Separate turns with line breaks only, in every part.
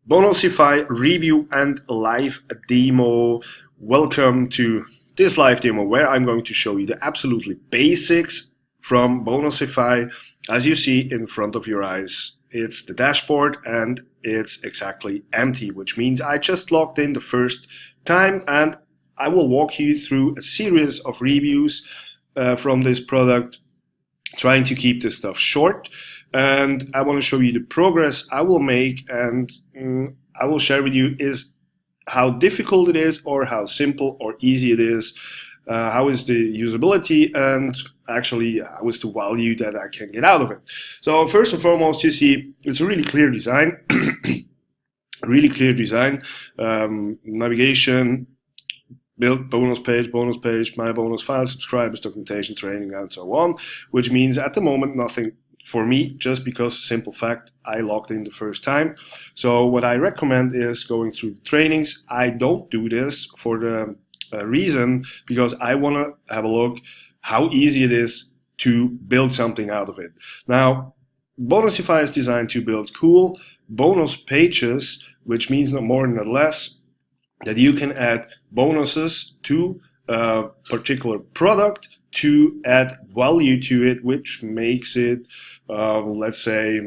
Bonusify review and live demo. Welcome to this live demo where I'm going to show you the absolutely basics from Bonusify. As you see in front of your eyes, it's the dashboard and it's exactly empty, which means I just logged in the first time, and I will walk you through a series of reviews from this product, trying to keep this stuff short. And I want to show you the progress I will make, and I will share with you is how difficult it is or how simple or easy it is, how is the usability, and actually how is the value that I can get out of it. So first and foremost, you see it's a really clear design, navigation, build bonus page, my bonus file, subscribers, documentation, training, and so on, which means at the moment nothing for me, just because simple fact I logged in the first time. So what I recommend is going through the trainings. I don't do this for the reason because I want to have a look how easy it is to build something out of it. Now, Bonusify is designed to build cool bonus pages, which means not more nor less that you can add bonuses to a particular product to add value to it, which makes it, let's say,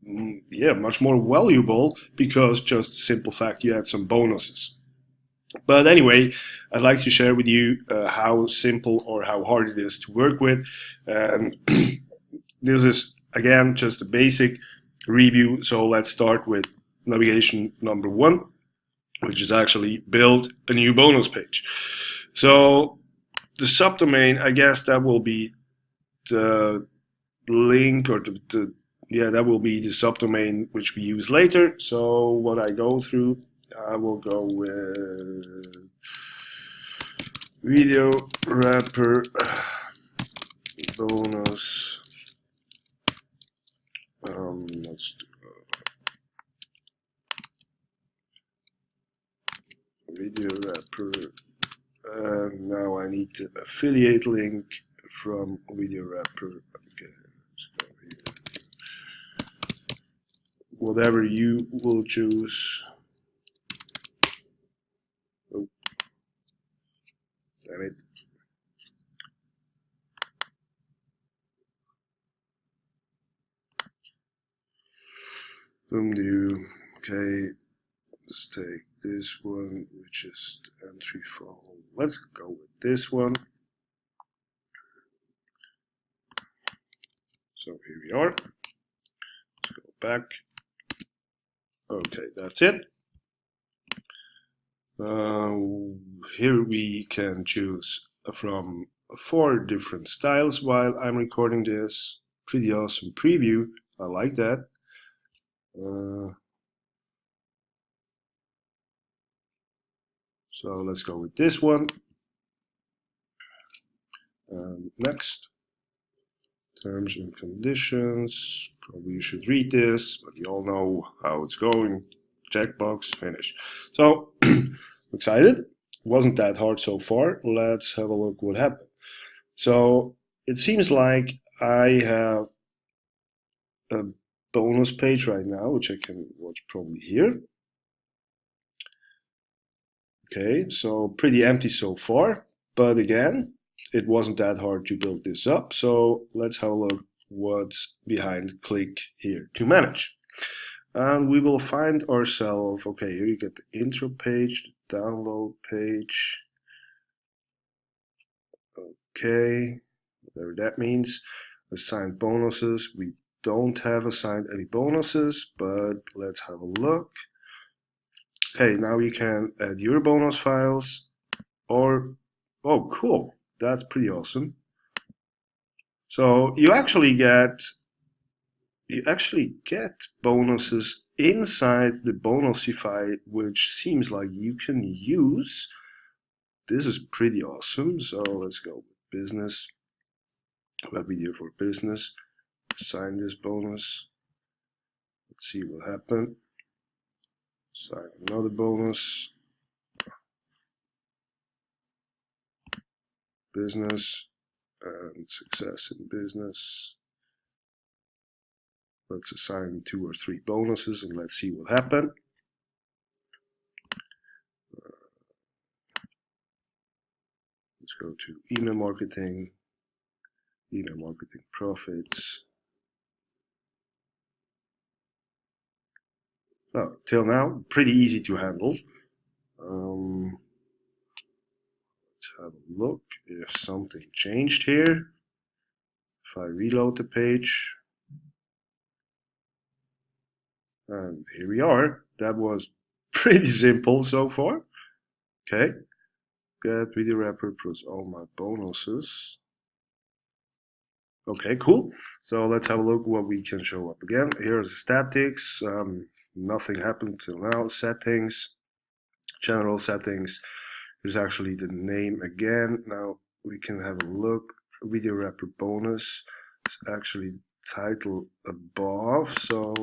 much more valuable, because just simple fact you add some bonuses. But anyway, I'd like to share with you how simple or how hard it is to work with. And this is, again, just a basic review. So let's start with navigation number 1, which is actually build a new bonus page. So the subdomain, I guess that will be the link, or that will be the subdomain which we use later. So what I go through, I will go with video wrapper bonus. Let's do video wrapper. And now I need the affiliate link from video wrapper. Okay, so whatever you will choose. Oh, damn it. Okay, let's take this one, which is the entry form. Let's go with this one. So here we are. Let's go back. Okay, that's it. Here we can choose from 4 different styles while I'm recording this. Pretty awesome preview. I like that. So let's go with this one. Next, terms and conditions. Probably you should read this, but you all know how it's going. Checkbox, finish. So excited. Wasn't that hard so far. Let's have a look what happened. So it seems like I have a bonus page right now, which I can watch probably here. Okay, so pretty empty so far, but again, it wasn't that hard to build this up. So let's have a look what's behind click here to manage. And we will find ourselves, okay, here you get the intro page, the download page. Okay, whatever that means. Assigned bonuses. We don't have assigned any bonuses, but let's have a look. Okay, now you can add your bonus files, or, oh cool, that's pretty awesome. So you actually get bonuses inside the Bonusify, which seems like you can use. This is pretty awesome. So let's go with business, web video for business, assign this bonus. Let's see what happened. Assign another bonus, business, and success in business. Let's assign 2 or 3 bonuses and let's see what happened. go to email marketing profits. Oh, till now, pretty easy to handle. Let's have a look if something changed here. If I reload the page, and here we are. That was pretty simple so far. Okay, get video wrapper plus all my bonuses. Okay, cool. So let's have a look what we can show up again. Here's the statics. Nothing happened till now. Settings, general settings. Here's actually the name again. Now we can have a look. Video wrapper bonus is actually title above. So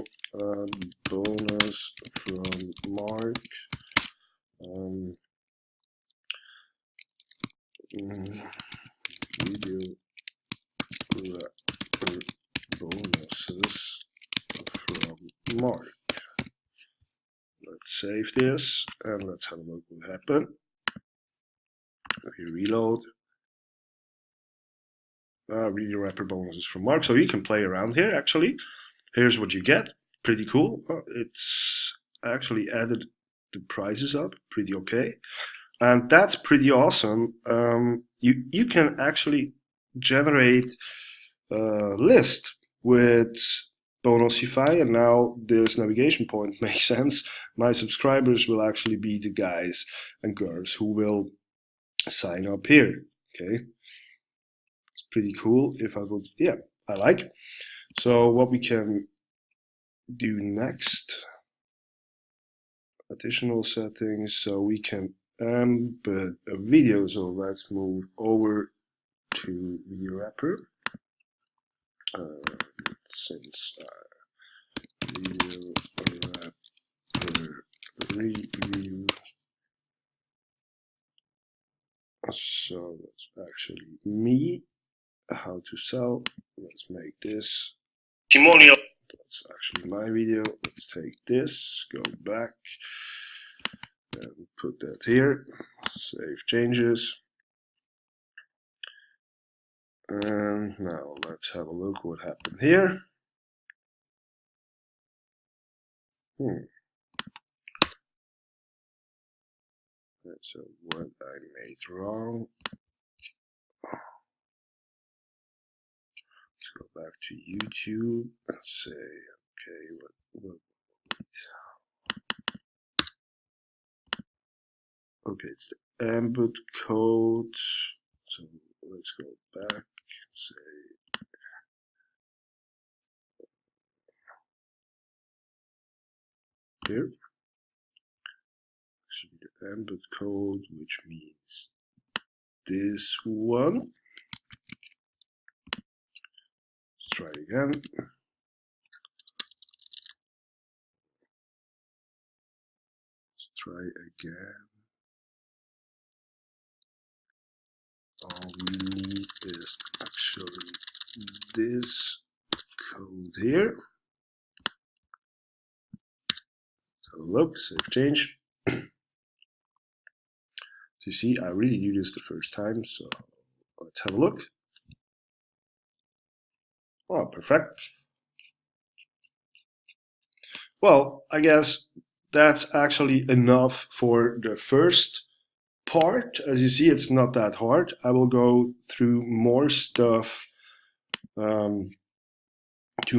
bonus from Marc. Video wrapper bonuses from Marc. Let's save this and let's have a look what happened. If you reload, video wrapper bonuses from Marc. So you can play around here actually. Here's what you get. Pretty cool. It's actually added the prices up. Pretty okay. And that's pretty awesome. You can actually generate a list with Bonusify, and now this navigation point makes sense. My subscribers will actually be the guys and girls who will sign up here. Okay, it's pretty cool. If I would, yeah, I like. So what we can do next, additional settings, so we can embed a video. So let's move over to video wrapper. Since video wrapper review, so that's actually me. How to sell. Let's make this testimonial. That's actually my video. Let's take this, go back, and put that here. Save changes. And now let's have a look what happened here. So what I made wrong. Let's go back to YouTube and say, okay, okay, it's the embed code. So let's go back, say, here. Should be the embed code, which means this one. Let's try again. Let's try again. All we need is actually this code here. So look, save change. So you see, I really do this the first time, so let's have a look. Oh, perfect. Well, I guess that's actually enough for the first part. As you see, it's not that hard. I will go through more stuff, through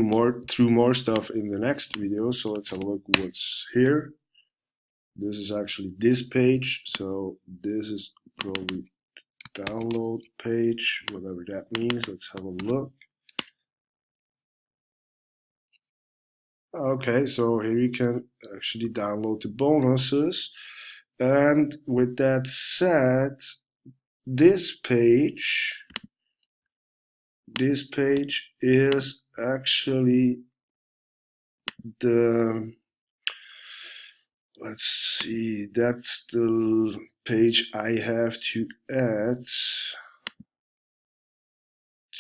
more stuff in the next video. So let's have a look what's here. This is actually this page. So this is probably the download page, whatever that means. Let's have a look. Okay, so here you can actually download the bonuses. And with that said, this page is actually the, let's see, that's the page I have to add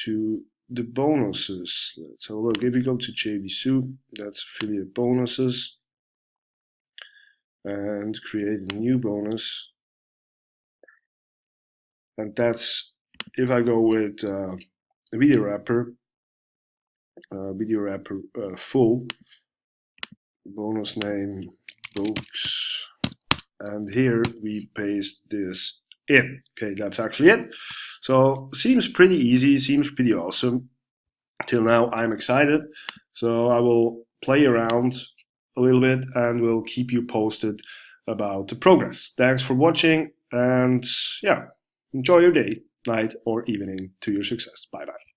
to the bonuses. Let's have a look. If you go to JVSoup, that's affiliate bonuses, and create a new bonus. And that's if I go with video wrapper full, bonus name books, and here we paste this in. Okay, that's actually it. So seems pretty easy, seems pretty awesome. Till now I'm excited, so I will play around a little bit and will keep you posted about the progress. Thanks for watching, and yeah, enjoy your day, night, or evening to your success. Bye bye.